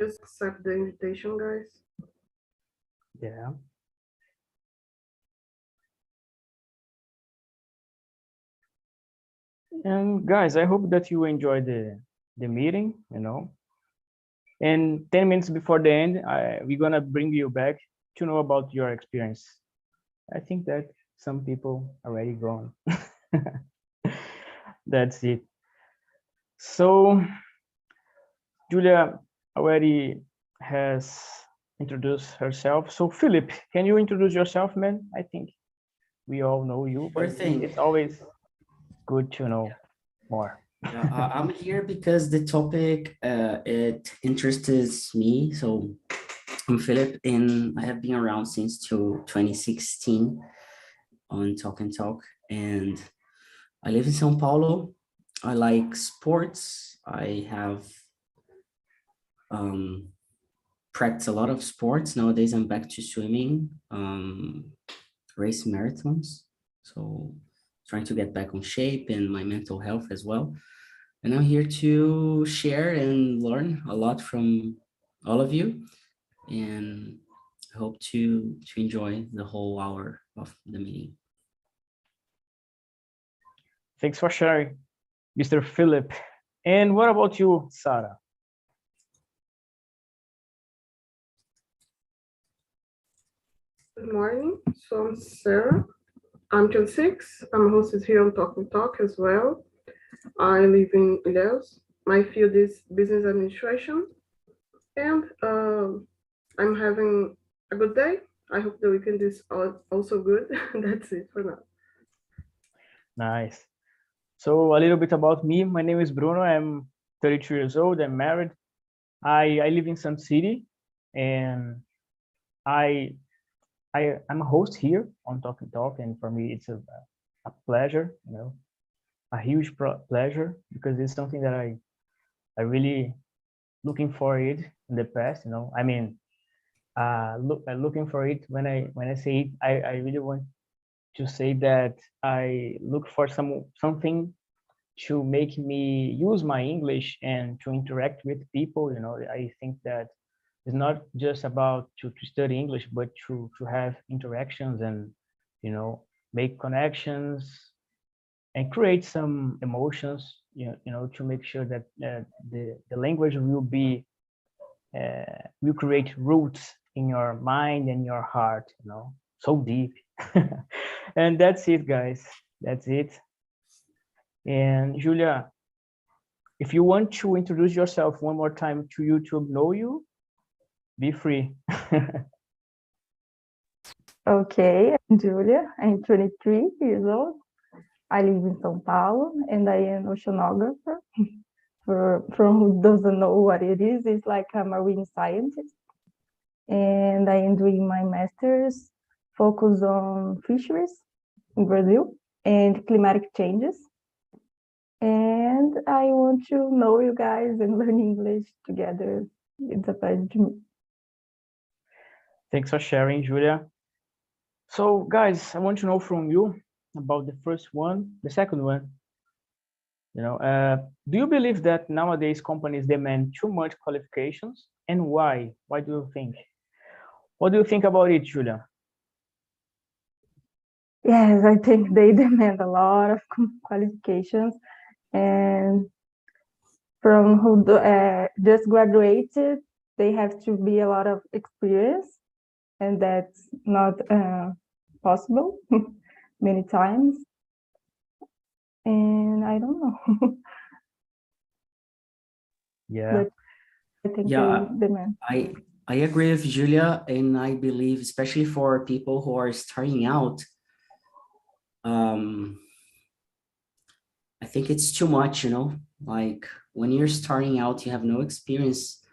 Just accept the invitation, guys. Yeah. And guys, I hope that you enjoyed the meeting, And 10 minutes before the end, we're gonna bring you back to know about your experience. I think that some people already gone. That's it. So Julia already has introduced herself. So Philip, can you introduce yourself, man? I think we all know you, but it's always good to know more. I'm here because the topic, it interests me. So I'm Philip, and I have been around since 2016 on Talk and Talk, and I live in São Paulo. I like sports. I have practiced a lot of sports. Nowadays, I'm back to swimming, race marathons. So trying to get back on shape and my mental health as well. And I'm here to share and learn a lot from all of you, and hope to enjoy the whole hour of the meeting. Thanks for sharing, Mr. Philip. And what about you, Sarah? Good morning. So I'm Sarah. I'm 26. I'm a hostess here on Talk and Talk as well. I live in Ilhéus. My field is business administration, and I'm having a good day. I hope the weekend is also good. That's it for now. Nice. So a little bit about me. My name is Bruno. I'm 32 years old. I'm married. I live in some city, and I'm a host here on Talk and Talk, and for me it's a pleasure, a huge pleasure, because it's something that I really looking for it in the past. I mean, looking for it when I say it, I really want to say that I look for something to make me use my English and to interact with people. I think that it's not just about to study English, but to have interactions and make connections and create some emotions, to make sure that the language will create roots in your mind and your heart, so deep. And that's it, guys. That's it. And Julia, if you want to introduce yourself one more time to YouTube know you, be free. Okay, I'm Julia. I'm 23 years old. I live in São Paulo, and I am oceanographer. From who doesn't know what it is, it's like a marine scientist. And I am doing my master's focus on fisheries in Brazil and climatic changes. And I want to know you guys and learn English together. It's a pleasure to me. Thanks for sharing, Julia. So guys, I want to know from you about the second one. Do you believe that nowadays companies demand too much qualifications, and why? Why do you think? What do you think about it, Julia? Yes, I think they demand a lot of qualifications, and from who just graduated, they have to be a lot of experience, and that's not possible many times. And I don't know. Yeah. But I think Yeah, they demand. I agree with Julia, and I believe, especially for people who are starting out, I think it's too much, like when you're starting out, you have no experience,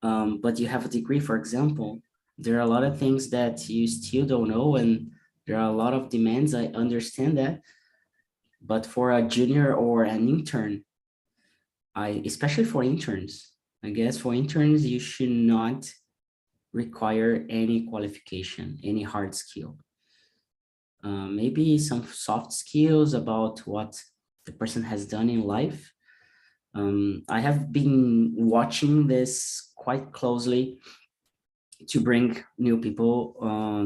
but you have a degree, for example, there are a lot of things that you still don't know, and there are a lot of demands. I understand that, but for a junior or an intern, especially for interns, I guess for interns, you should not require any qualification, any hard skill. Maybe some soft skills about what the person has done in life, I have been watching this quite closely to bring new people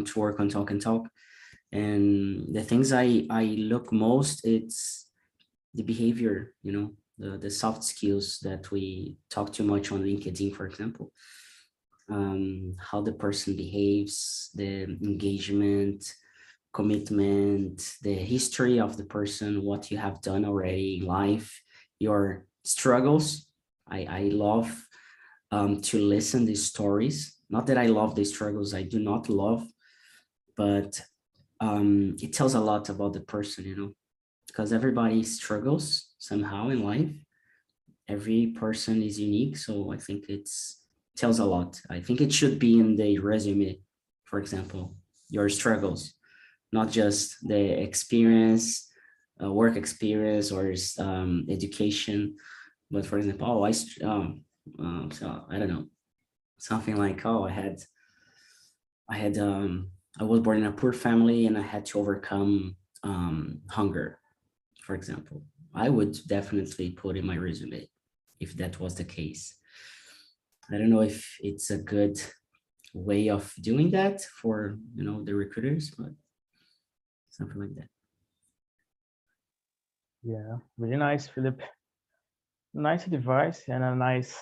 to work on Talk and Talk. And the things I look most, it's the behavior, you know, the soft skills that we talk too much on LinkedIn, for example. How the person behaves, the engagement, commitment, the history of the person, what you have done already in life, your struggles. I love to listen these stories. Not that I love the struggles, I do not love, but it tells a lot about the person, you know, because everybody struggles somehow in life. Every person is unique, so I think it's tells a lot. I think it should be in the resume, for example, your struggles, not just the experience, work experience or education, but for example, oh, so I don't know, something like, oh, I was born in a poor family and I had to overcome hunger, for example. I would definitely put in my resume if that was the case. I don't know if it's a good way of doing that for, you know, the recruiters, but something like that. Yeah, really nice, Philip. Nice advice and a nice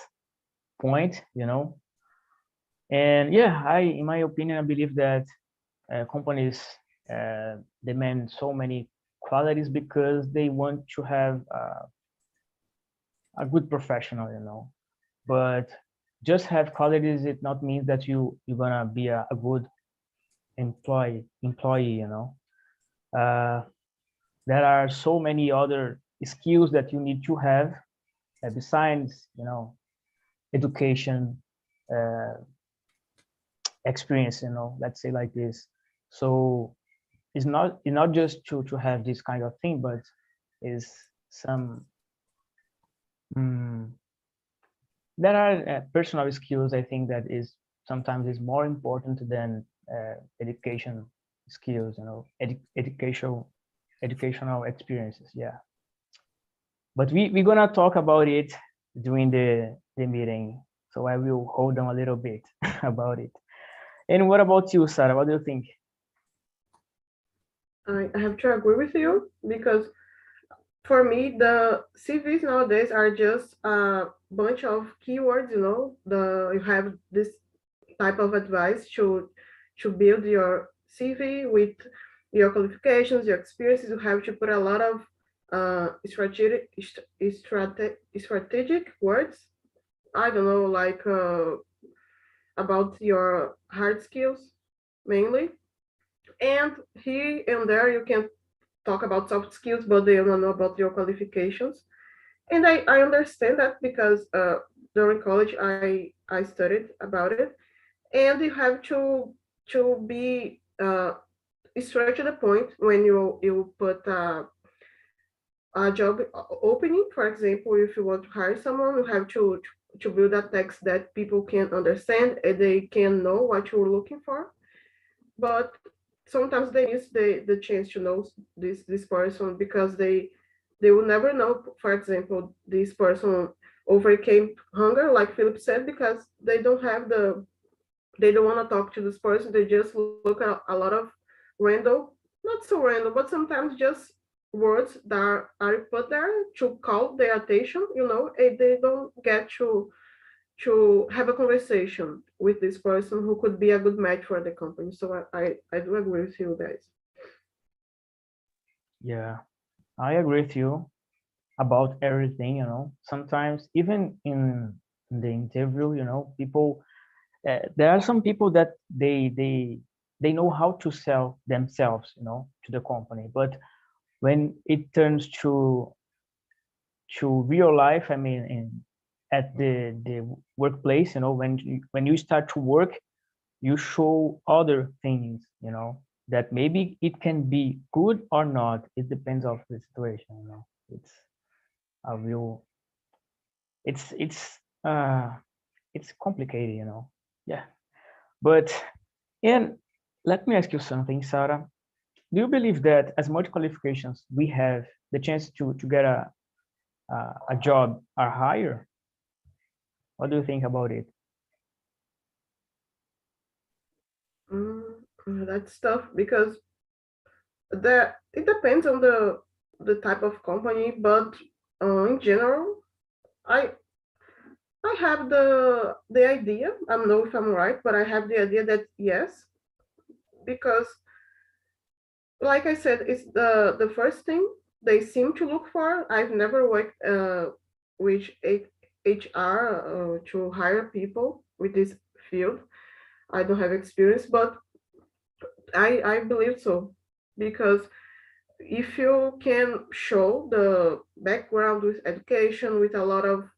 point, you know. And yeah, in my opinion, I believe that companies demand so many qualities because they want to have a good professional, you know. But just have qualities, it not means that you're gonna be a good employee, you know. There are so many other skills that you need to have besides, you know, education, experience, you know, let's say like this. So it's not just to have this kind of thing, but is some there are personal skills, I think, that is sometimes is more important than education skills, you know, educational experiences. Yeah, but we're gonna talk about it during the meeting, so I will hold on a little bit about it. And what about you, Sarah? What do you think? I have to agree with you because for me, the CVs nowadays are just a bunch of keywords. You know, you have this type of advice to build your CV with your qualifications, your experiences. You have to put a lot of strategic words. I don't know, like about your hard skills mainly. And here and there, you can talk about soft skills, but they don't know about your qualifications. And I understand that because during college I studied about it, and you have to be straight to the point when you put a job opening. For example, if you want to hire someone, you have to build a text that people can understand and they can know what you're looking for. But sometimes they miss the chance to know this person because they will never know. For example, this person overcame hunger, like Philip said, because they don't want to talk to this person. They just look at a lot of random, not so random, but sometimes just words that are put there to call their attention, you know, and they don't get to have a conversation with this person who could be a good match for the company. So I do agree with you guys. Yeah, I agree with you about everything, you know. Sometimes even in the interview, you know, people there are some people that they know how to sell themselves, you know, to the company, but when it turns to real life, I mean, at the workplace, you know, when you start to work, you show other things, you know, that maybe it can be good or not. It depends of the situation, you know. It's a real it's it's uh it's complicated, you know. Yeah, but and let me ask you something, Sarah. Do you believe that as much qualifications we have the chance to get a job are higher? What do you think about it? That's tough because it depends on the type of company, but in general, I I have the idea. I don't know if I'm right, but I have the idea that yes, because like I said, it's the first thing they seem to look for. I've never worked with HR to hire people with this field. I don't have experience, but I believe so because if you can show the background with education with a lot of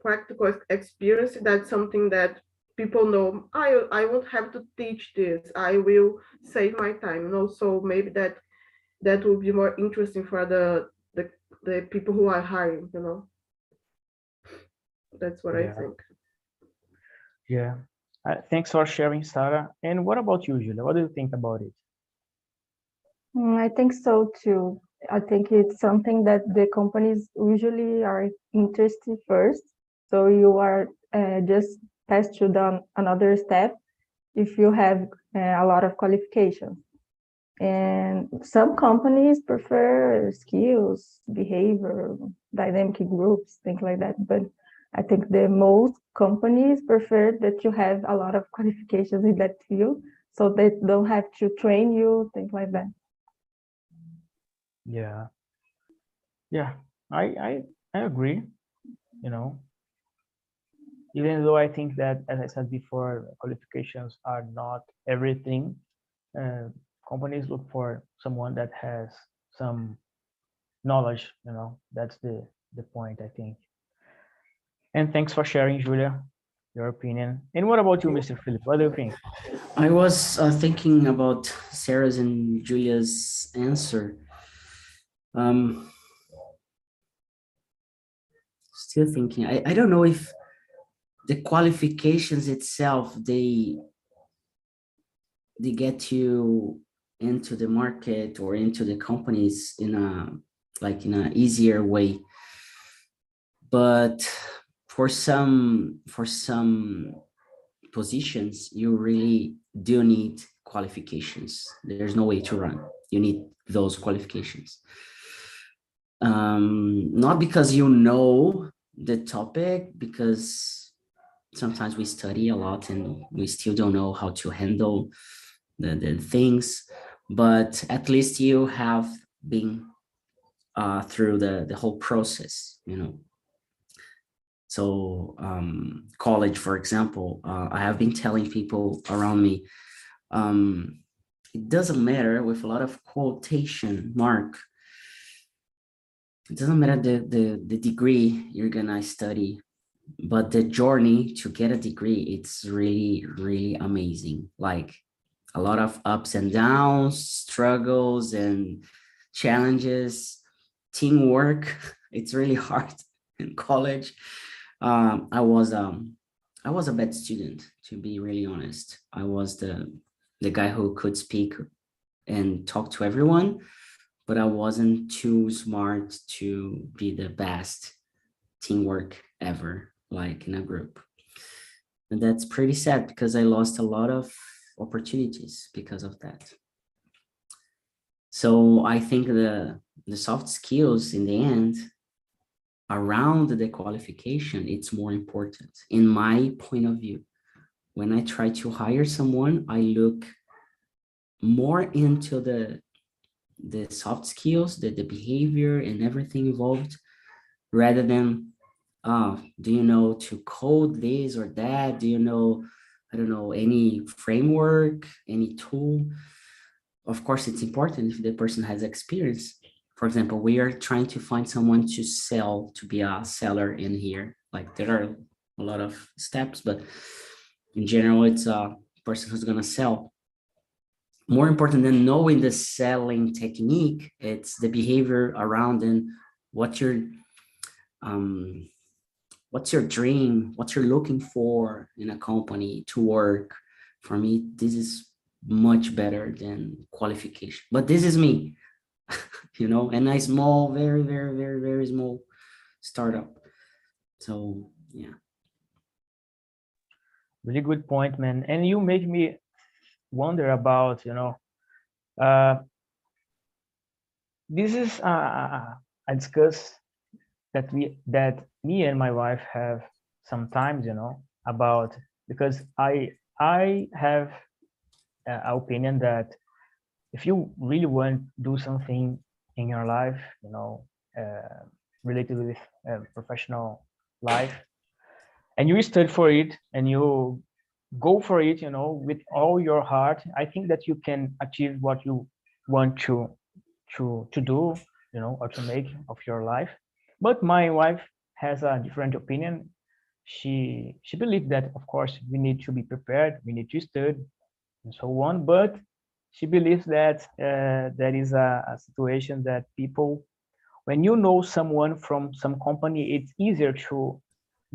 practical experience, that's something that people know. I won't have to teach this. I will save my time. So maybe that will be more interesting for the people who are hiring. That's what I Yeah. think. Yeah. Thanks for sharing, Sarah. And what about you, Julia? What do you think about it? I think so too. I think it's something that the companies usually are interested first. So you are just passed to another step if you have a lot of qualifications. And some companies prefer skills, behavior, dynamic groups, things like that. But I think the most companies prefer that you have a lot of qualifications in that field, so they don't have to train you, things like that. Yeah. Yeah. I agree, you know, even though I think that, as I said before, qualifications are not everything. Companies look for someone that has some knowledge, that's the point, I think. And thanks for sharing, Julia, your opinion. And what about you, Mr. Philip? What do you think? I was thinking about Sarah's and Julia's answer. Still thinking. I don't know if the qualifications itself, they get you into the market or into the companies in a easier way. But for some positions, you really do need qualifications. There's no way to run. You need those qualifications. Not because you know the topic, because sometimes we study a lot and we still don't know how to handle the things, but at least you have been through the whole process, So college, for example, I have been telling people around me, it doesn't matter, with a lot of quotation mark, it doesn't matter the degree you're gonna study, but the journey to get a degree, it's really, really amazing. Like a lot of ups and downs, struggles and challenges, teamwork. It's really hard in college. I was a bad student, to be really honest. I was the guy who could speak and talk to everyone, but I wasn't too smart to be the best teamwork ever, like in a group. And that's pretty sad because I lost a lot of opportunities because of that. So I think the soft skills in the end around the qualification, it's more important in my point of view. When I try to hire someone, I look more into the soft skills, the behavior and everything involved, rather than, do you know to code this or that? Do you know, I don't know, any framework, any tool? Of course, it's important if the person has experience. For example, we are trying to find someone to sell, to be a seller in here. Like there are a lot of steps, but in general, it's a person who's gonna sell. More important than knowing the selling technique, it's the behavior around and what's your dream, what you're looking for in a company to work. For me, this is much better than qualification. But this is me, and a small, very, very, very, very small startup. So yeah. Really good point, man. And you make me wonder about, uh, this is I discuss that me and my wife have sometimes, about, because I have an opinion that if you really want to do something in your life, related with professional life, and you study for it and you go for it, with all your heart, I think that you can achieve what you want to do, or to make of your life. But my wife has a different opinion. She believes that, of course, we need to be prepared, we need to study, and so on. But she believes that there is a situation that people, when you know someone from some company, it's easier to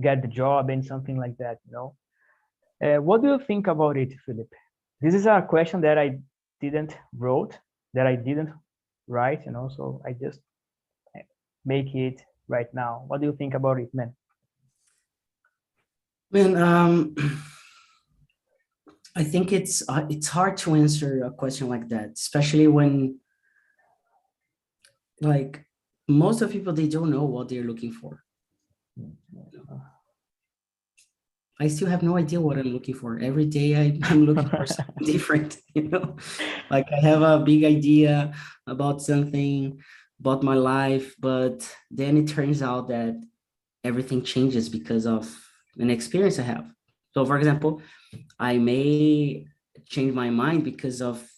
get the job and something like that. What do you think about it, Philip? This is a question that I didn't write, so I just make it right now. What do you think about it, man? Man, I think it's hard to answer a question like that, especially when, like, most of people, they don't know what they're looking for. I still have no idea what I'm looking for. Every day I'm looking for something different, like I have a big idea about something, about my life, but then it turns out that everything changes because of an experience I have. So for example, I may change my mind because of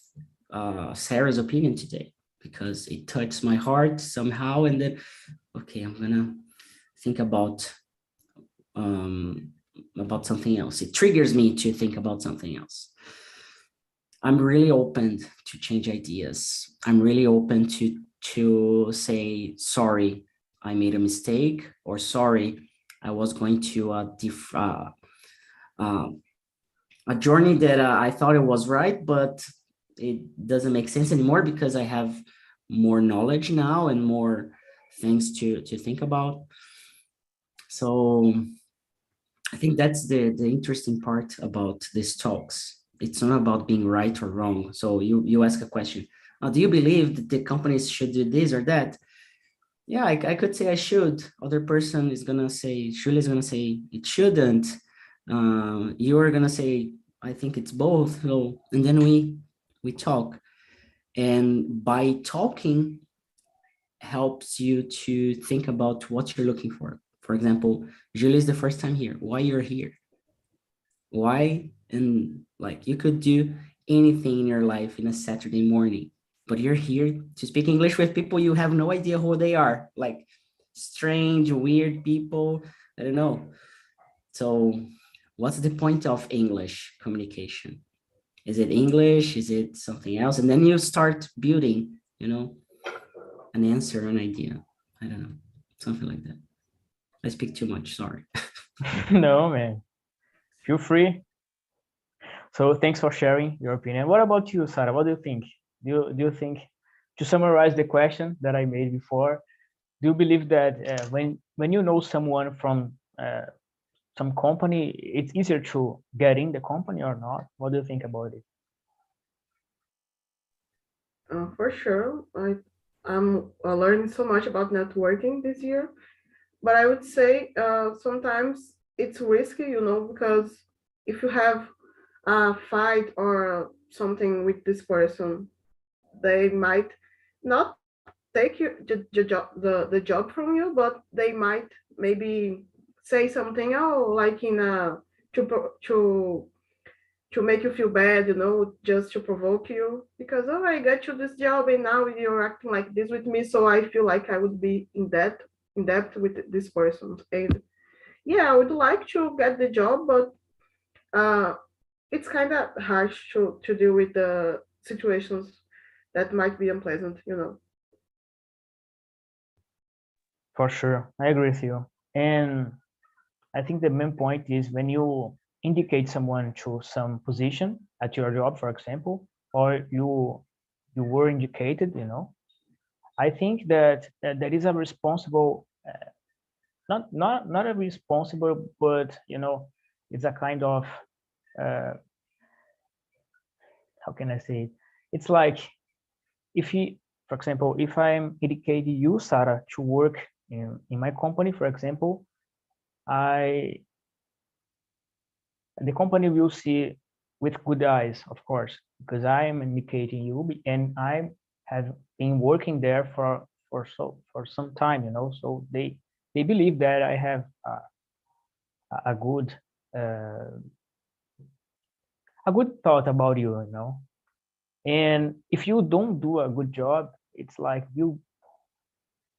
Sarah's opinion today, because it touched my heart somehow, and then, okay, I'm gonna think about something else. It triggers me to think about something else. I'm really open to change ideas. I'm really open to say, sorry, I made a mistake, or sorry, I was going to a journey that I thought it was right, but it doesn't make sense anymore because I have more knowledge now and more things to think about. So I think that's the interesting part about these talks. It's not about being right or wrong. So you ask a question, do you believe that the companies should do this or that? Yeah, I could say I should. Other person is gonna say, Julia's gonna say it shouldn't. You're gonna say, I think it's both. So, and then we talk, and by talking helps you to think about what you're looking for. For example, Julia is the first time here. Why you're here? Why? And like, you could do anything in your life in a Saturday morning, but you're here to speak English with people you have no idea who they are, like strange, weird people. I don't know. So what's the point of English communication? Is it English? Is it something else? And then you start building, an answer, an idea. I don't know, something like that. I speak too much, sorry. No, man. Feel free. So thanks for sharing your opinion. What about you, Sarah? What do you think? Do you think, to summarize the question that I made before, do you believe that when you know someone from some company, it's easier to get in the company or not? What do you think about it? For sure, I'm learning so much about networking this year, but I would say sometimes it's risky, because if you have a fight or something with this person, they might not take the job from you, but they might maybe say something, oh, like in a to make you feel bad, just to provoke you, because, oh, I got you this job and now you're acting like this with me, so I feel like I would be in debt with this person. And yeah, I would like to get the job, but it's kind of harsh to deal with the situations that might be unpleasant. For sure, I agree with you. And I think the main point is when you indicate someone to some position at your job, for example, or you were indicated, I think that there is a responsible not a responsible, but it's a kind of how can I say it? It's like for example, if I'm educating you, Sarah, to work in my company, for example, the company will see with good eyes, of course, because I am indicating you, and I have been working there for some time, so they believe that I have a good thought about you, and if you don't do a good job, it's like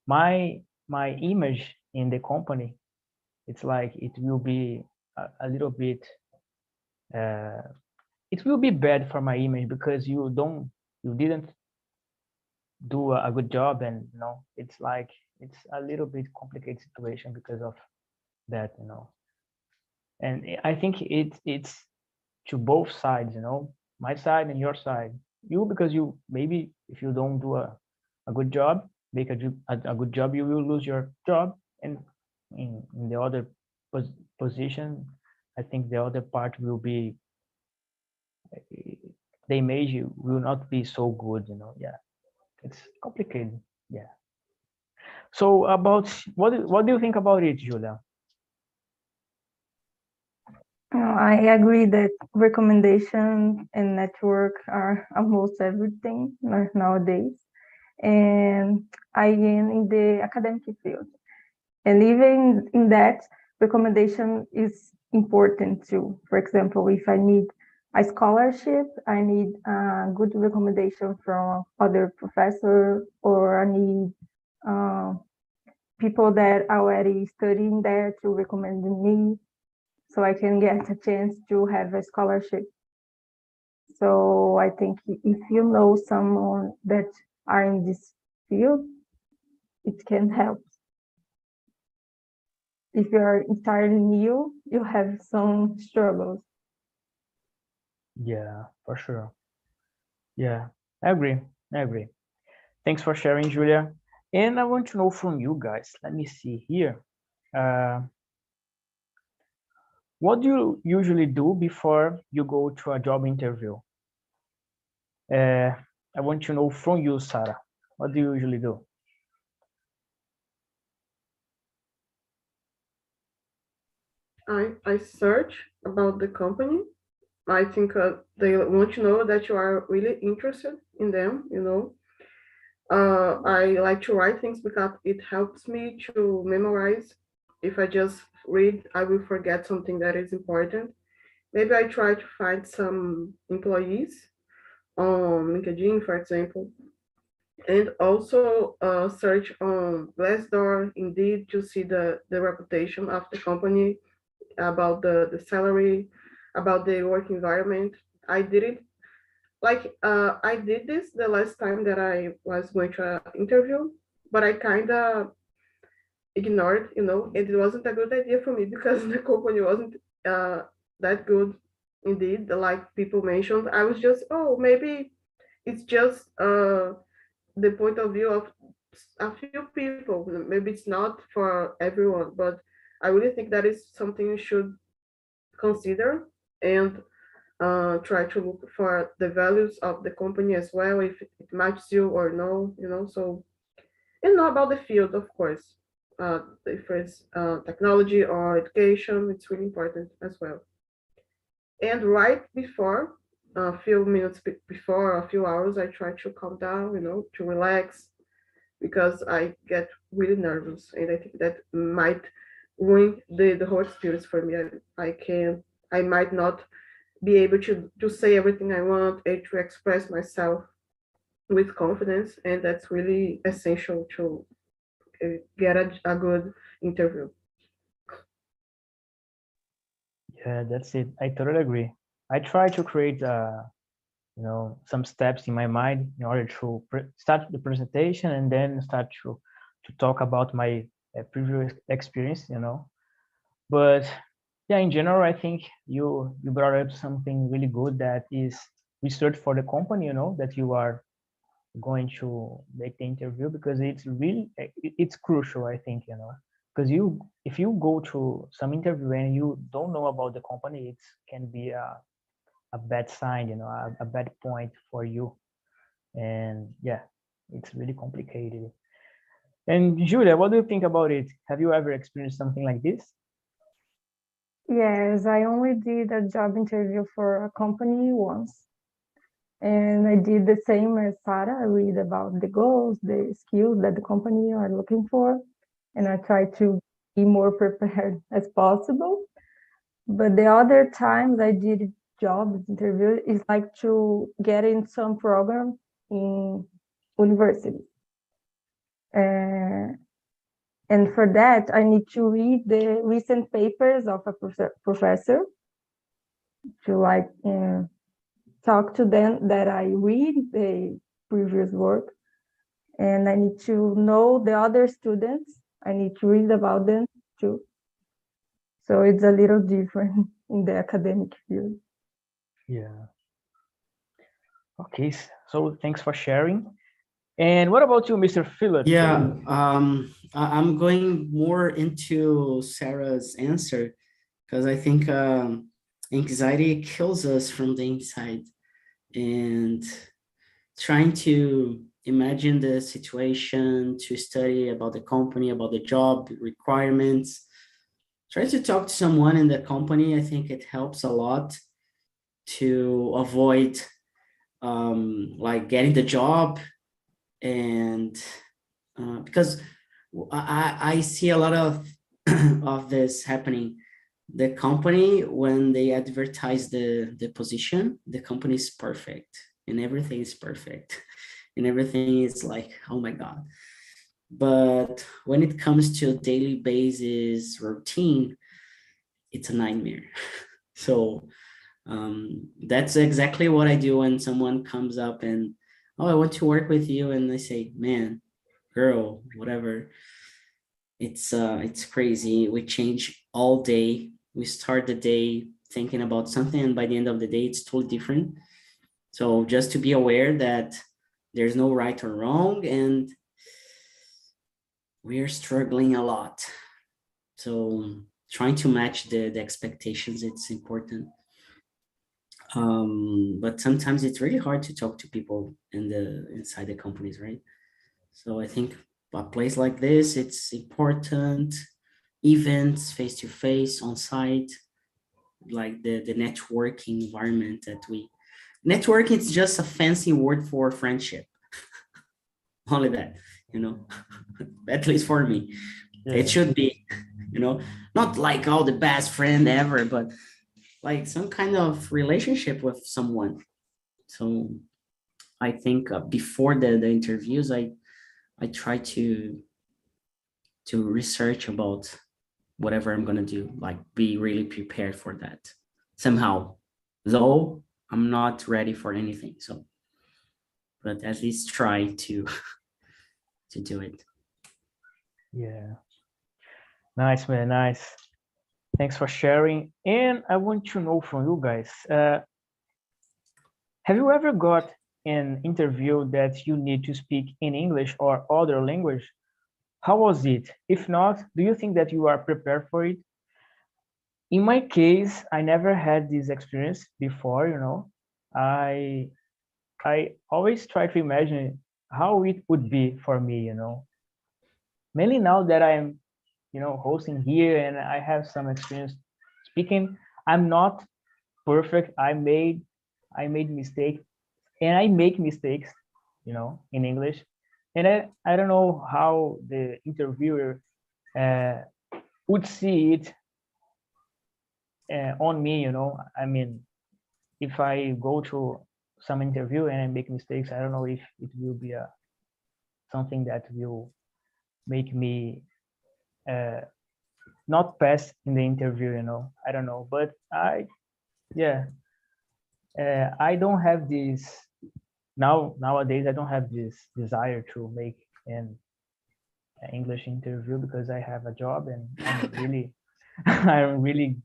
my image in the company, it's like it will be a little bit it will be bad for my image, because you didn't do a good job, and it's like it's a little bit complicated situation because of that, and I think it's to both sides, my side and your side. You, because you maybe if you don't do a good job, make a good job, you will lose your job, and in the other position, I think the other part will be the image will not be so good, yeah, it's complicated, yeah. So about what do you think about it, Julia? I agree that recommendation and network are almost everything nowadays. And I am in the academic field. And even in that, recommendation is important too. For example, if I need a scholarship, I need a good recommendation from other professor, or I need people that are already studying there to recommend me, so I can get a chance to have a scholarship. So I think if you know someone that are in this field, it can help. If you are entirely new, you have some struggles. Yeah, for sure. Yeah, I agree. Thanks for sharing, Julia. And I want to know from you guys, let me see here. What do you usually do before you go to a job interview? I want to know from you, Sarah. What do you usually do? I search about the company. I think they want to know that you are really interested in them, I like to write things because it helps me to memorize. If I just read, I will forget something that is important. Maybe I try to find some employees on LinkedIn, for example, and also search on Glassdoor, Indeed, to see the reputation of the company, about the salary, about the work environment. I did it I did this the last time that I was going to an interview, but I kind of ignored, and it wasn't a good idea for me because the company wasn't that good indeed, like people mentioned. I was just, oh, maybe it's just the point of view of a few people. Maybe it's not for everyone, but I really think that is something you should consider, and try to look for the values of the company as well, if it matches you or no, so, and know about the field, of course. If it's technology or education, it's really important as well. And right before, a few minutes before, a few hours, I try to calm down, to relax, because I get really nervous, and I think that might ruin the whole experience for me. I might not be able to say everything I want and to express myself with confidence, and that's really essential to get a good interview. Yeah, that's it. I totally agree. I try to create some steps in my mind in order to start the presentation, and then start to talk about my previous experience, but yeah, in general, I think you brought up something really good, that is research for the company, that you are going to make the interview, because it's really it's crucial, I think, because if you go to some interview and you don't know about the company, it can be a bad sign, a bad point for you. And yeah, it's really complicated. And Julia, what do you think about it? Have you ever experienced something like this? Yes, I only did a job interview for a company once. And I did the same as Sarah. I read about the goals, the skills that the company are looking for, and I try to be more prepared as possible. But the other times I did job interview is like to get in some program in university. And for that, I need to read the recent papers of a professor to like talk to them that I read the previous work, and I need to know the other students. I need to read about them too. So it's a little different in the academic field. Yeah. Okay, so thanks for sharing. And what about you, Mr. Philip? Yeah, I'm going more into Sarah's answer because I think anxiety kills us from the inside, and trying to imagine the situation, to study about the company, about the job requirements, try to talk to someone in the company. I think it helps a lot to avoid like getting the job. And because I see a lot of of this happening. The company, when they advertise the position, the company is perfect and everything is perfect and everything is like, oh my God. But when it comes to daily basis routine, it's a nightmare. So that's exactly what I do when someone comes up and, oh, I want to work with you, and they say, man, girl, whatever. It's crazy. We change all day. We start the day thinking about something, and by the end of the day, it's totally different. So just to be aware that there's no right or wrong, and we are struggling a lot. So trying to match the expectations, it's important. But sometimes it's really hard to talk to people inside the companies, right? So I think a place like this, it's important. Events, face to face, on site, like the networking environment that we networking is just a fancy word for friendship. Only that, at least for me. Yeah. It should be, not like all the best friend ever, but like some kind of relationship with someone. So I think before the interviews, I try to research about whatever I'm gonna do, like be really prepared for that somehow. Though I'm not ready for anything, so but at least try to do it. Yeah. Nice, man. Nice. Thanks for sharing. And I want to know from you guys, have you ever got an interview that you need to speak in English or other language? How was it? If not, do you think that you are prepared for it? In my case, I never had this experience before, I always try to imagine how it would be for me, Mainly now that I'm, hosting here and I have some experience speaking, I'm not perfect. I made mistakes and I make mistakes, in English. And I don't know how the interviewer would see it on me, I mean, if I go to some interview and I make mistakes, I don't know if it will be something that will make me not pass in the interview, I don't know. But yeah, I don't have this nowadays. I don't have this desire to make an English interview because I have a job and I'm really, I'm really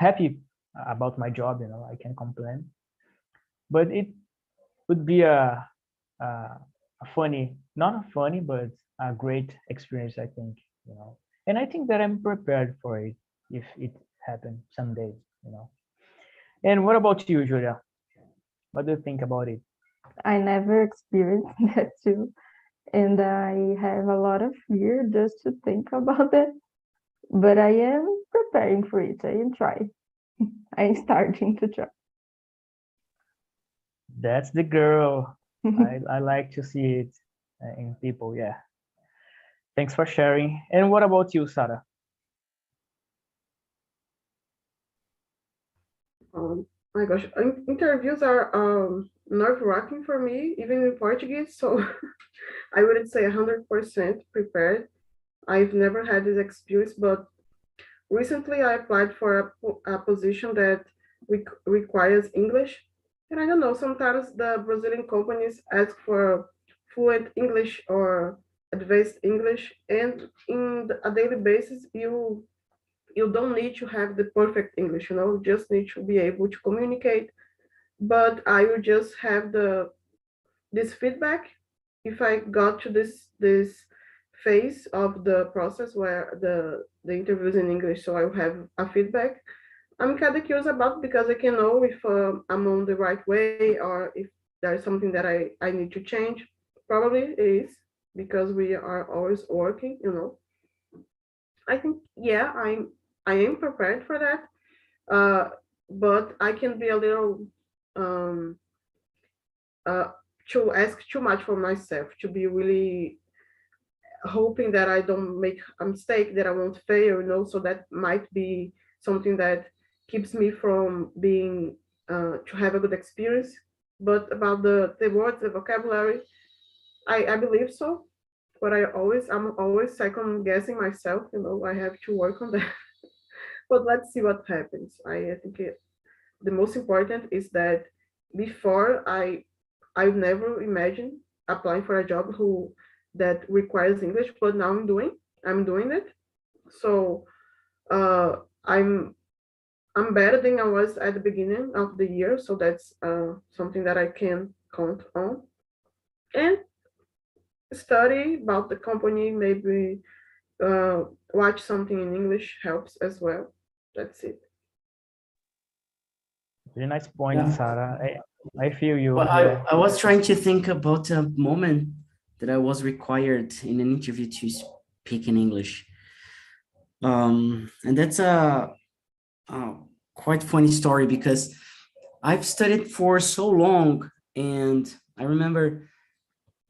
happy about my job. I can't complain. But it would be a not a funny, but a great experience, I think, And I think that I'm prepared for it if it happens someday, And what about you, Julia? What do you think about it? I never experienced that too. And I have a lot of fear just to think about it. But I am preparing for it. I am trying. I'm starting to try. That's the girl. I like to see it in people. Yeah. Thanks for sharing. And what about you, Sarah? My gosh, interviews are nerve-wracking for me, even in Portuguese. So I wouldn't say 100% prepared. I've never had this experience, but recently I applied for a position that requires English. And I don't know, sometimes the Brazilian companies ask for fluent English or advanced English. And a daily basis, you don't need to have the perfect English, you just need to be able to communicate. But I will just have this feedback if I got to this phase of the process where the interview is in English, so I will have a feedback. I'm kind of curious about because I can know if I'm on the right way or if there's something that I need to change. Probably it is because we are always working. I think yeah, I am prepared for that. Uh, but I can be a little um, uh, to ask too much for myself, to be really hoping that I don't make a mistake, that I won't fail. So that might be something that keeps me from being to have a good experience. But about the words, the vocabulary, I believe so. But I'm always second guessing myself. I have to work on that. But let's see what happens. I think the most important is that before I never imagined applying for a job that requires English, but now I'm doing it. So uh, I'm I'm better than I was at the beginning of the year. So that's something that I can count on. And study about the company, maybe uh, watch something in English helps as well. That's it. Very nice point, Yeah. Sarah. I feel you. Well, Yeah. I was trying to think about a moment that I was required in an interview to speak in English. And that's a quite funny story because I've studied for so long, and I remember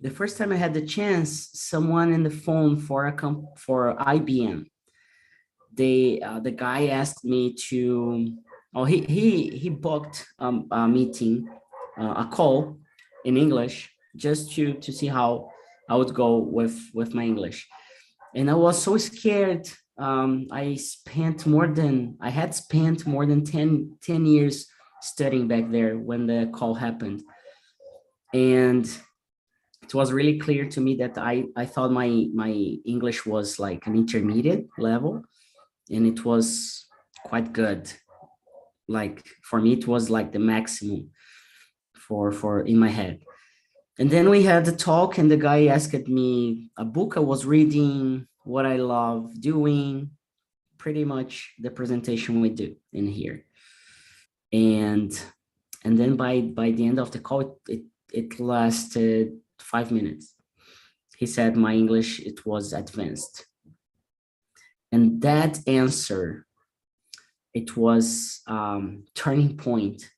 the first time I had the chance, someone in the phone for IBM, the guy asked me to, oh, he booked a meeting, a call in English just to see how I would go with my English. And I was so scared. I had spent more than 10 years studying back there when the call happened. And it was really clear to me that I thought my English was like an intermediate level, and it was quite good. Like for me, it was like the maximum for in my head. And then we had the talk, and the guy asked me a book I was reading, what I love doing, pretty much the presentation we do in here. And then by the end of the call, it lasted 5 minutes. He said my English, it was advanced. And that answer, it was turning point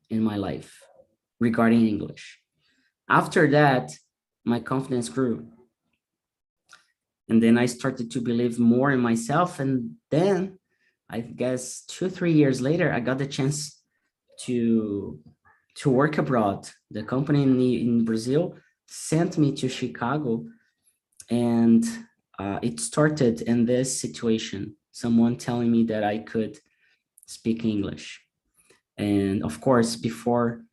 in my life regarding English. After that, my confidence grew. And then I started to believe more in myself. And then I guess 2-3 years later, I got the chance to work abroad. The company in Brazil sent me to Chicago, and it started in this situation, someone telling me that I could speak English. And of course, before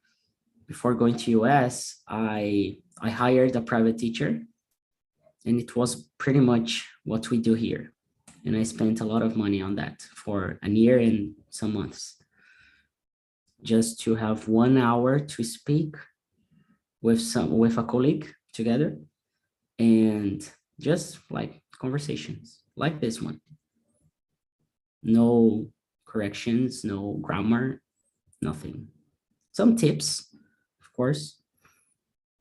going to US, I hired a private teacher, and it was pretty much what we do here. And I spent a lot of money on that for a year and some months, just to have 1 hour to speak with a colleague together, and just like conversations like this one. No corrections, no grammar, nothing. Some tips, of course,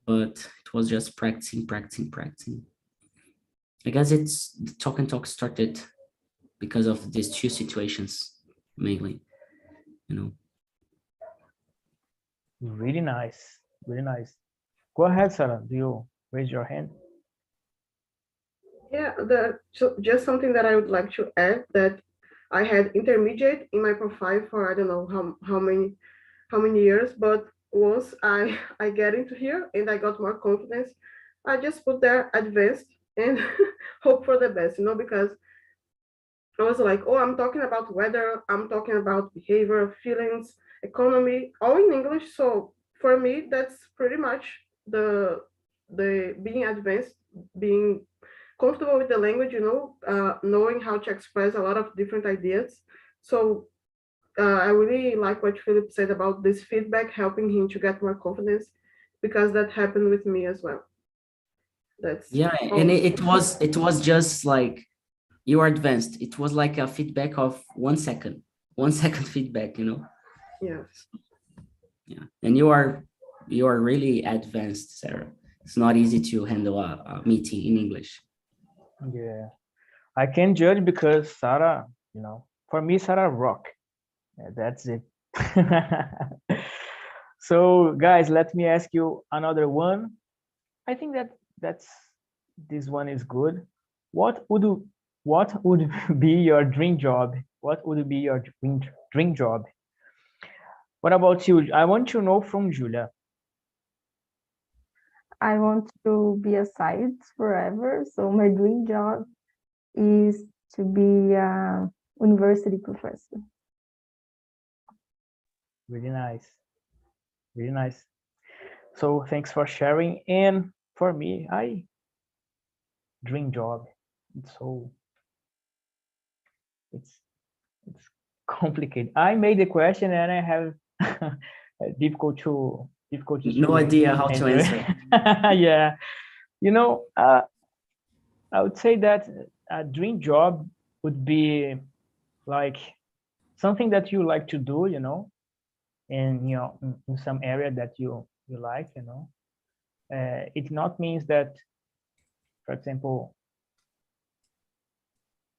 but it was just practicing, practicing, practicing. I guess it's the talk and talk started because of these two situations mainly, you know. Really nice. Really nice. Go ahead, Sarah. Do you raise your hand? Yeah, just something that I would like to add, that I had intermediate in my profile for I don't know how many years, but once I get into here and I got more confidence, I just put there advanced and hope for the best, because I was like, oh, I'm talking about weather, I'm talking about behavior, feelings, economy, all in English. So for me, that's pretty much the being advanced, being comfortable with the language, knowing how to express a lot of different ideas. So I really like what Philip said about this feedback helping him to get more confidence, because that happened with me as well. That's Yeah, and all. it was just like you are advanced. It was like a feedback of 1 second, 1 second feedback, you know. Yes. Yeah, and you are really advanced, Sarah. It's not easy to handle a meeting in English. Yeah. I can judge because Sarah, for me, Sarah rock. Yeah, that's it. So, guys, let me ask you another one. I think that's this one is good. What would be your dream job? What would be your dream job? What about you? I want to know from Julia. I want to be a science forever. So my dream job is to be a university professor. Really nice. Really nice. So thanks for sharing. And for me, I dream job. So it's it's complicated. I made the question and I have difficulties No to idea how to answer answer. it. Yeah, I would say that a dream job would be like something that you like to do, and in some area that you like, it not means that, for example,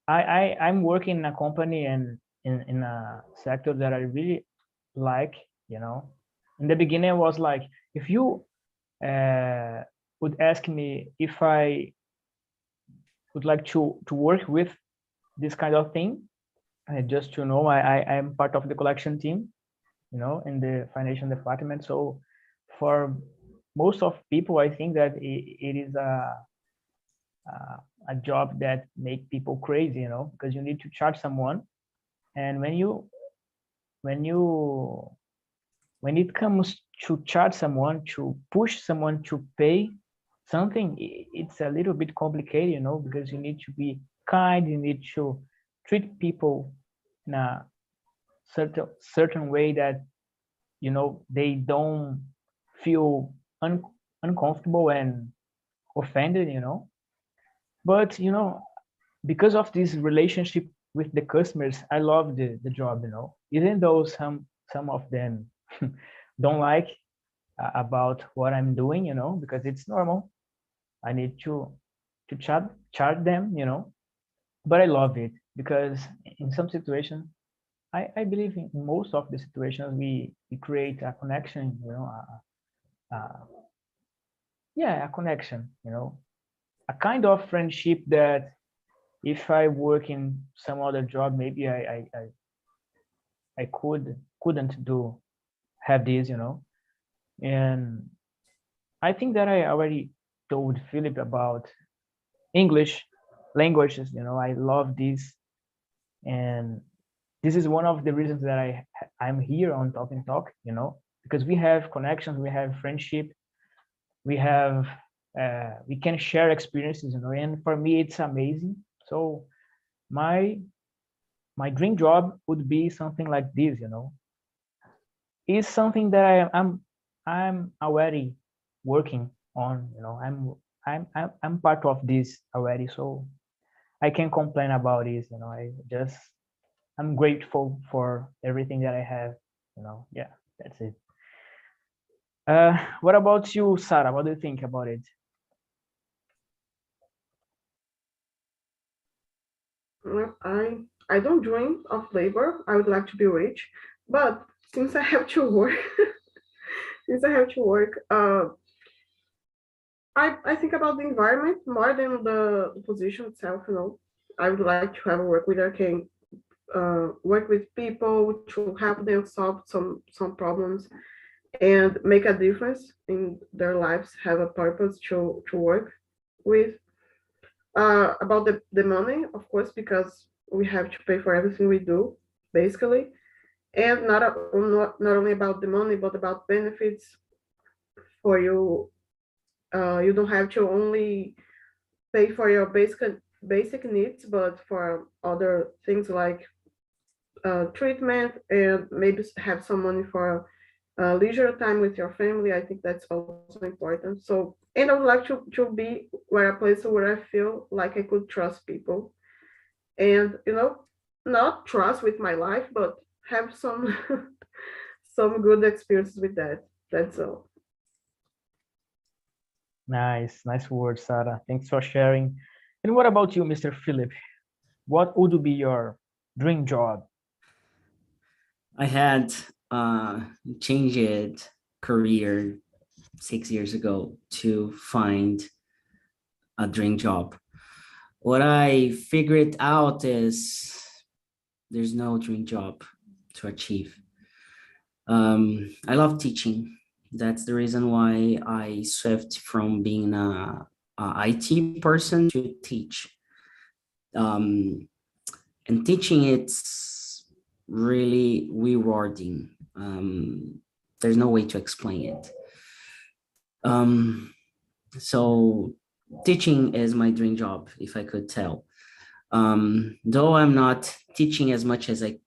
I'm working in a company and in a sector that I really like, in the beginning I was like, if you would ask me if I would like to work with this kind of thing, just to know, I am part of the collection team, in the financial department. So for most of people, I think that it is a job that make people crazy, because you need to charge someone, and when it comes to charge someone, to push someone to pay something, it's a little bit complicated, because you need to be kind, you need to treat people in a certain way that they don't feel uncomfortable and offended, but because of this relationship with the customers, I love the job, even though some of them don't like about what I'm doing, because it's normal. I need to charge them, but I love it because in some situations, I believe in most of the situations we create a connection, a connection, a kind of friendship that if I work in some other job, maybe I couldn't have this, and I think that I already told Philip about English languages. I love this, and this is one of the reasons that I'm here on Talk and Talk. Because we have connections, we have friendship, we have we can share experiences. And for me, it's amazing. So my dream job would be something like this. It's something that I'm already working on. I'm part of this already, so I can't complain about this. I'm grateful for everything that I have. Yeah, that's it. What about you, Sarah? What do you think about it? Well, I don't dream of labor. I would like to be rich, but since I have to work, since I have to work, I think about the environment more than the position itself. I would like to have a work where I can work with people to help them solve some problems and make a difference in their lives, have a purpose to work with. About the money, of course, because we have to pay for everything we do, basically. And not only about the money, but about benefits for you. You don't have to only pay for your basic needs, but for other things like treatment and maybe have some money for leisure time with your family. I think that's also important. So, and I would like to be where a place where I feel like I could trust people and, not trust with my life, but have some some good experiences with that. That's all. Nice words, Sarah. Thanks for sharing. And what about you, Mr. Philip? What would be your dream job? I had changed career 6 years ago to find a dream job. What I figured out is there's no dream job to achieve. I love teaching. That's the reason why I switched from being a IT person to teach. And teaching, it's really rewarding. There's no way to explain it. So teaching is my dream job, if I could tell. Though I'm not teaching as much as I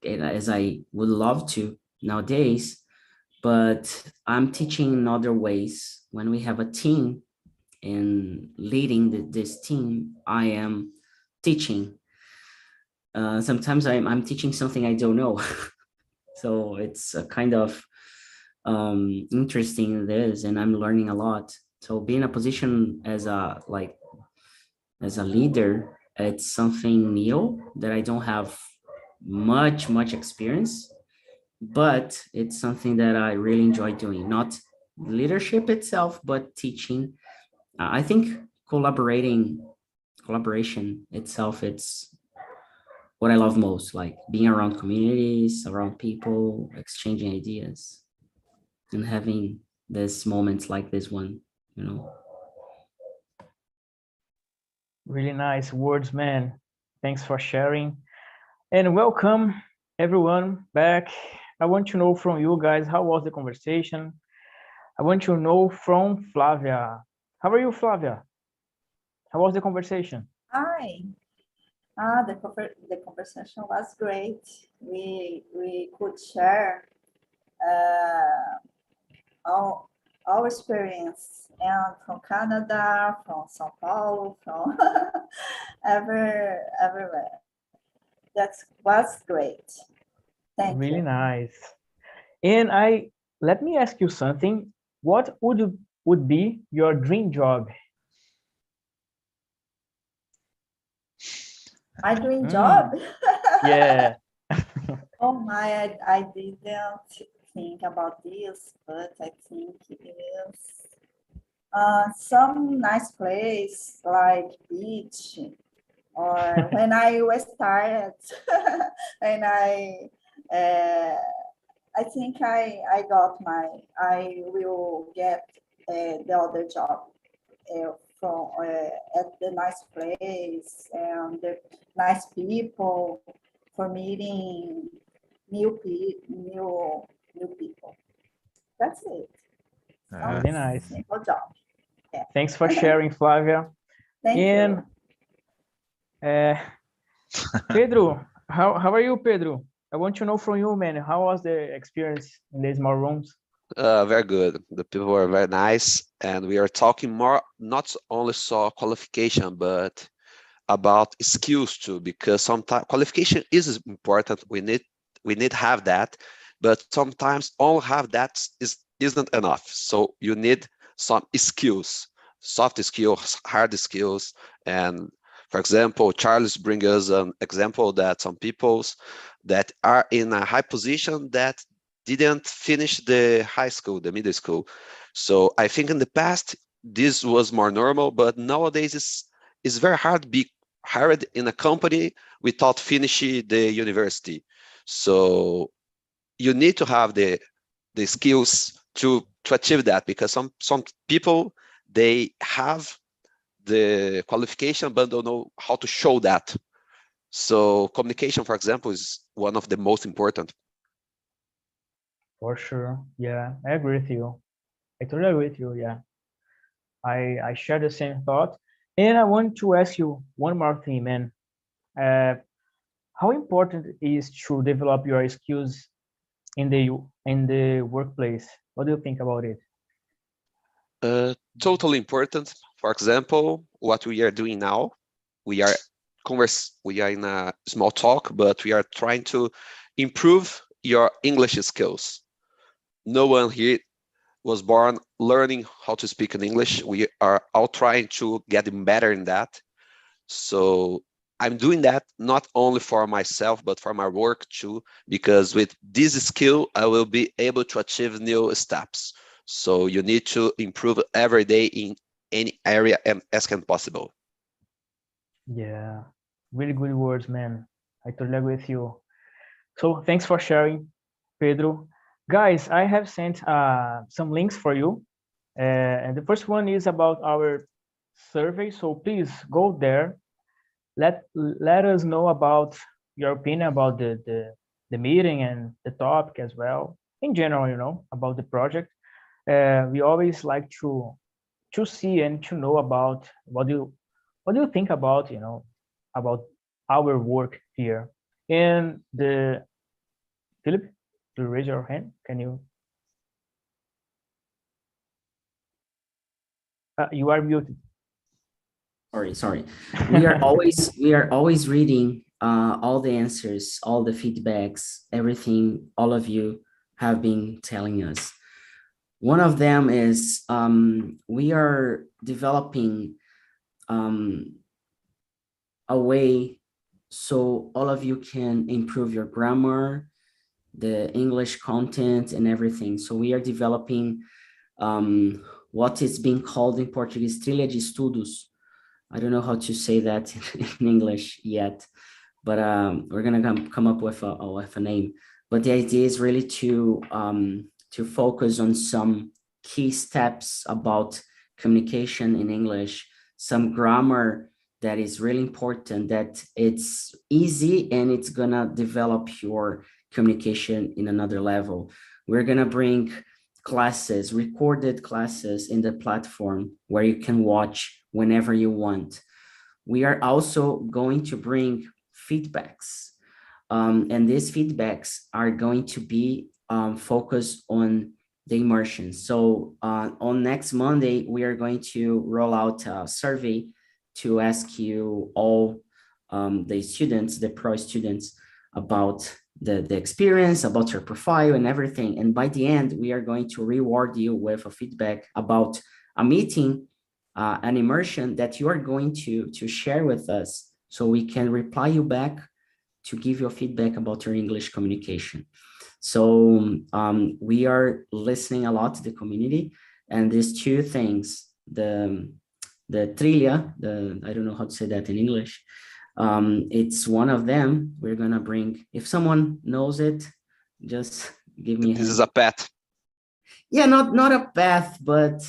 would love to nowadays, but I'm teaching in other ways. When we have a team and leading this team, I am teaching. Sometimes I'm teaching something I don't know. So it's a kind of interesting this, and I'm learning a lot. So being in a position as a leader, it's something new that I don't have much experience, but it's something that I really enjoy doing. Not leadership itself, but teaching. I think collaboration itself, it's what I love most, like being around communities, around people, exchanging ideas, and having this moments like this one, Really nice words, man. Thanks for sharing. And welcome everyone back. I want to know from you guys, how was the conversation? I want to know from Flavia. How are you, Flavia? How was the conversation? Hi. The conversation was great. We could share our experience, and from Canada, from São Paulo, from everywhere. That was great. Thank Really you. nice. And let me ask you something. What would be your dream job? My dream job? Yeah. Oh my, I didn't think about this, but I think it is some nice place like beach, or when I was tired, and I think I will get the other job from at the nice place and the nice people for meeting new people. That's it. Really nice. Simple job. Yeah. Thanks for sharing, Flavia. Thank you. Pedro, how are you, Pedro? I want to know from you, man. How was the experience in the small rooms? Very good. The people were very nice, and we are talking more not only saw qualification, but about skills too, because sometimes qualification is important. We need have that, but sometimes all have that isn't enough. So you need some skills, soft skills, hard skills, and for example, Charles brings us an example that some peoples that are in a high position that didn't finish the high school, the middle school. So I think in the past this was more normal, but nowadays it's very hard to be hired in a company without finishing the university. So you need to have the skills to achieve that, because some people they have the qualification but don't know how to show that. So communication, for example, is one of the most important. For sure. Yeah, I agree with you. I totally agree with you. Yeah, I share the same thought. And I want to ask you one more thing, man. Uh, how important it is to develop your skills in the workplace? What do you think about it? Totally important. For example, what we are doing now, we are we are in a small talk, but we are trying to improve your English skills. No one here was born learning how to speak in English. We are all trying to get better in that. So I'm doing that not only for myself, but for my work too, because with this skill, I will be able to achieve new steps. So you need to improve every day in any area and as can possible. Yeah, really good words, man. I totally agree with you. So thanks for sharing, Pedro. Guys, I have sent some links for you. And the first one is about our survey. So please go there. Let us know about your opinion about the meeting and the topic as well. In general, about the project. We always like to see and to know about what do you think about about our work here. And the Philip, to raise your hand, can you? You are muted. Sorry. We are always reading all the answers, all the feedbacks, everything all of you have been telling us. One of them is we are developing a way so all of you can improve your grammar, the English content and everything. So we are developing what is being called in Portuguese trilha de estudos. I don't know how to say that in English yet, but we're gonna come up with a name. But the idea is really to focus on some key steps about communication in English, some grammar that is really important, that it's easy and it's gonna develop your communication in another level. We're gonna bring classes, recorded classes in the platform where you can watch whenever you want. We are also going to bring feedbacks. And these feedbacks are going to be focused on the immersion. So on next Monday, we are going to roll out a survey to ask you all the students, the pro students, about the experience, about your profile and everything. And by the end, we are going to reward you with a feedback about a meeting, an immersion that you are going to share with us, so we can reply you back to give you feedback about your English communication. So we are listening a lot to the community, and these two things, the trilha, I don't know how to say that in English. It's one of them. We're gonna bring, if someone knows it, just give me a This hand. is a path. Yeah, not a path, but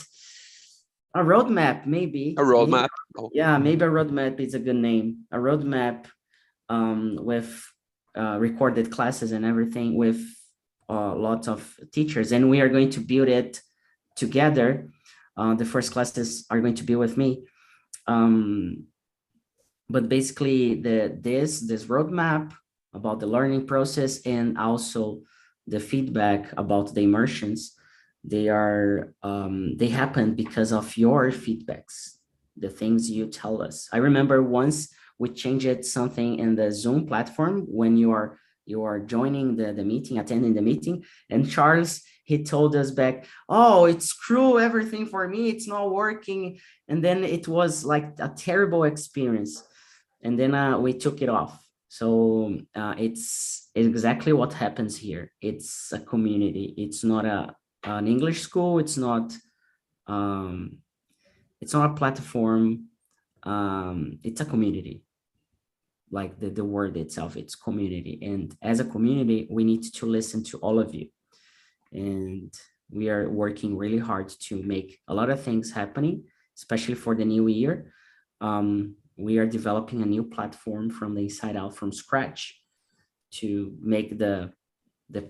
a roadmap, maybe. A roadmap. Yeah, maybe a roadmap is a good name. A roadmap with recorded classes and everything, with lots of teachers, and we are going to build it together. The first classes are going to be with me. But basically this roadmap about the learning process, and also the feedback about the immersions, they happen because of your feedbacks, the things you tell us. I remember once we changed something in the Zoom platform when you are joining the meeting, attending the meeting, and Charles, he told us back, oh, it's screw everything for me, it's not working. And then it was like a terrible experience. And then we took it off. So it's exactly what happens here. It's a community. It's not an English school. It's not a platform. It's a community. Like the word itself, it's community. And as a community, we need to listen to all of you. And we are working really hard to make a lot of things happening, especially for the new year. We are developing a new platform from the inside out, from scratch, to make the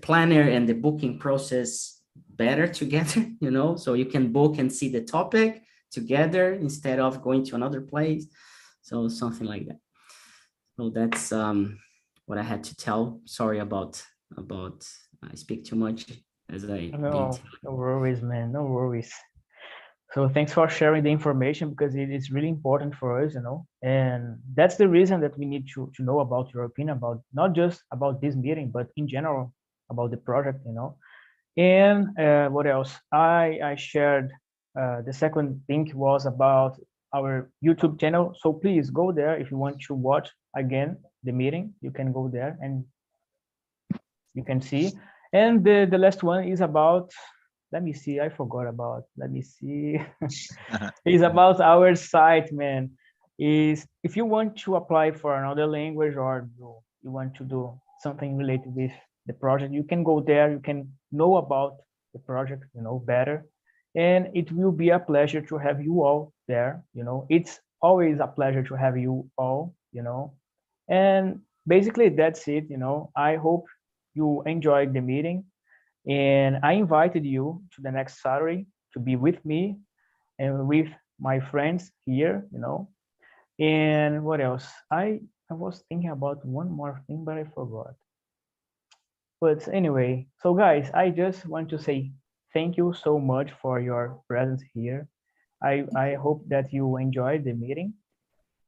planner and the booking process better together, so you can book and see the topic together instead of going to another place. So something like that. So that's what I had to tell. Sorry about I speak too much as I No, did. no worries, man. No worries. So thanks for sharing the information, because it is really important for us, and that's the reason that we need to know about your opinion about not just about this meeting, but in general about the project, And what else? I shared the second thing was about our YouTube channel. So please go there if you want to watch again the meeting. You can go there and you can see. And the last one is about, let me see, I forgot about, let me see. It's about our site, man. Is if you want to apply for another language, or you want to do something related with the project, you can go there, you can know about the project, better. And it will be a pleasure to have you all there, It's always a pleasure to have you all, And basically that's it, I hope you enjoyed the meeting. And I invited you to the next Saturday to be with me and with my friends here, And what else? I was thinking about one more thing, but I forgot. But anyway, so guys, I just want to say thank you so much for your presence here. I hope that you enjoyed the meeting.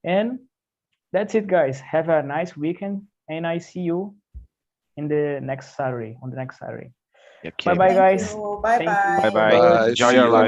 And that's it, guys. Have a nice weekend, and I see you in the next Saturday, on the next Saturday. Okay. Bye-bye, guys. Thank you. Bye-bye. Thank you. Bye bye. Bye. Enjoy See your you. life.